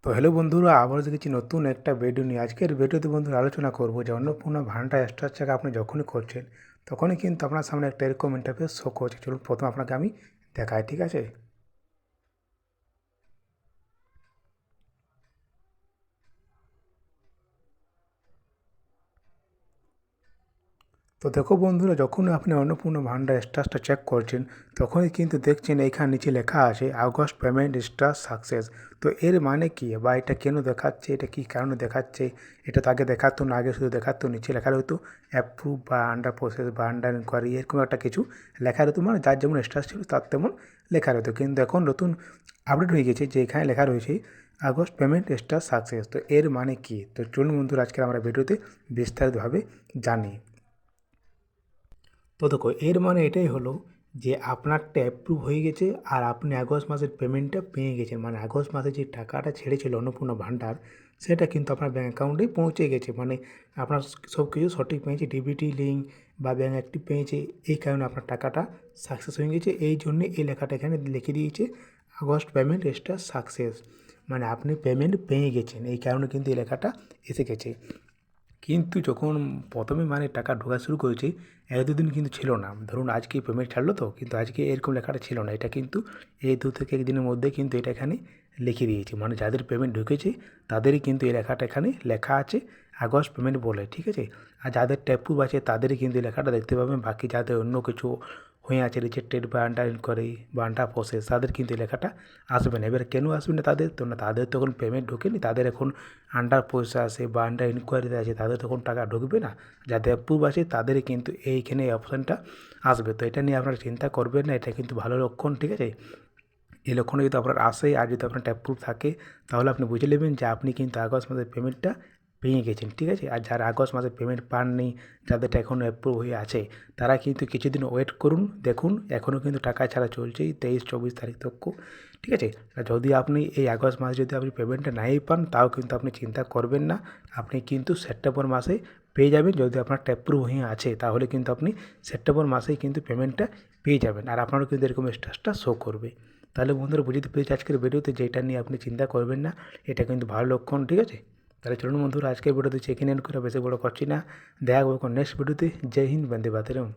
তো হ্যালো বন্ধুরা, আবার দেখেছি নতুন একটা ভিডিও নিয়ে। আজকের ভিডিওতে বন্ধুরা আলোচনা করবো যে অন্নপূর্ণা ভান্ডার স্ট্রাকচার আপনি যখনই করছেন তখনই কিন্তু আপনার সামনে একটা এরকম ইন্টারফেস শো করছে। চলুন প্রথম আপনাকে আমি দেখাই, ঠিক আছে? তো দেখো বন্ধুরা, যখনই আপনি অন্নপূর্ণা ভান্ডার স্ট্যাটাসটা চেক করছেন তখনই কিন্তু দেখছেন এইখানে নিচে লেখা আছে আগস্ট পেমেন্ট স্ট্যাটাস সাকসেস। তো এর মানে কি, বা এটা কেন দেখাচ্ছে, এটা কী কারণে দেখাচ্ছে? এটা তো আগে দেখাতো না, আগে শুধু দেখাতো নিচে লেখা রইতো অ্যাপ্রুভ বা আন্ডার প্রসেস বা আন্ডার ইনকোয়ারি, এরকম একটা কিছু লেখা রইতো, মানে যার যেমন স্ট্যাটাস ছিল তার তেমন লেখা রইতো। কিন্তু এখন নতুন আপডেট হয়ে গেছে যে এখানে লেখা রয়েছে আগস্ট পেমেন্ট স্ট্যাটাস সাকসেস। তো এর মানে কি? তো চলুন বন্ধুরা আজকে আমরা ভিডিওতে বিস্তারিতভাবে জানি। তো দেখো, এর মানে এটাই হলো যে আপনারটা অ্যাপ্রুভ হয়ে গেছে আর আপনি আগস্ট মাসের পেমেন্টটা পেয়ে গেছেন। মানে আগস্ট মাসে যে টাকাটা ছেড়েছিল অন্নপূর্ণা ভান্ডার, সেটা কিন্তু আপনার ব্যাঙ্ক অ্যাকাউন্টে পৌঁছে গেছে। মানে আপনার সব কিছু সঠিক পেয়েছে, ডিবিটি লিঙ্ক বা ব্যাঙ্ক অ্যাক্টিভ পেয়েছে, এই কারণে আপনার টাকাটা সাকসেস হয়ে গেছে। এই জন্যে এই লেখাটা এখানে লিখে দিয়েছে আগস্ট পেমেন্ট স্ট্যাটাস সাকসেস, মানে আপনি পেমেন্ট পেয়ে গেছেন, এই কারণে কিন্তু এই লেখাটা এসে গেছে। কিন্তু যখন প্রথমে মানে টাকা ঢোকা শুরু করেছে, এক দুদিন কিন্তু ছিল না। ধরুন আজকে পেমেন্ট ছাড়লো, তো কিন্তু আজকে এরকম লেখাটা ছিল না। এটা কিন্তু এই 2 থেকে 1 দিনের মধ্যে কিন্তু এটা এখানে লিখে দিয়েছে। মানে যাদের পেমেন্ট ঢুকেছে তাদেরই কিন্তু এই লেখাটা এখানে লেখা আছে আগস্ট পেমেন্ট বলে, ঠিক আছে? আর যাদের ট্যাপুব আছে তাদেরই কিন্তু এই লেখাটা দেখতে পাবেন। বাকি যাদের অন্য কিছু হয়ে আছে, রিজেক্টেড বা আন্ডার ইনকোয়ারি বা আন্ডার প্রসেস, তাদের কিন্তু এই লেখাটা আসবে না। এবার কেন আসবে না তাদের? তো না, তাদের তখন পেমেন্ট ঢোকেনি, তাদের এখন আন্ডার পয়সা আছে বা আন্ডার ইনকোয়ারিতে আছে, তাদের তখন টাকা ঢুকবে না। যাদের অ্যাপ্রুভ আছে তাদেরই কিন্তু এইখানে এই অপশানটা আসবে। তো এটা নিয়ে আপনারা চিন্তা করবেন না, এটা কিন্তু ভালো লক্ষণ, ঠিক আছে? এই লক্ষণে যদি আপনার আসে আর যদি আপনার অ্যাপ্রুভ থাকে, তাহলে আপনি বুঝে নেবেন যে আপনি কিন্তু আগস্ট মাসের পেমেন্টটা পেয়ে গেছেন, ঠিক আছে? আর যারা আগস্ট মাসে পেমেন্ট পাননি, যাদেরটা এখনও অ্যাপ্রুভ হয়ে আছে, তারা কিন্তু কিছুদিন ওয়েট করুন। দেখুন এখনও কিন্তু টাকা ছাড়া চলছেই 23-24 তারিখ তক, ঠিক আছে? আর যদি আপনি এই আগস্ট মাসে যদি আপনি পেমেন্টটা নাই পান, তাও কিন্তু আপনি চিন্তা করবেন না, আপনি কিন্তু সেপ্টেম্বর মাসে পেয়ে যাবেন। যদি আপনার অ্যাপ্রুভ হয়ে আছে তাহলে কিন্তু আপনি সেপ্টেম্বর মাসেই কিন্তু পেমেন্টটা পেয়ে যাবেন, আর আপনারও কিন্তু এরকম স্ট্যাটাসটা শো করবে। তাহলে বন্ধুরা বুঝতে পেরেছি আজকের ভিডিওতে যে এটা নিয়ে আপনি চিন্তা করবেন না, এটা কিন্তু ভালো লক্ষণ, ঠিক আছে? তাহলে চলুন বন্ধুরা আজকের ভিডিওতে চেক ইন করে বেশি বড় করছি না। দেখা হবে নেক্সট ভিডিওতে। জয় হিন্দ, বন্দে মাতরম।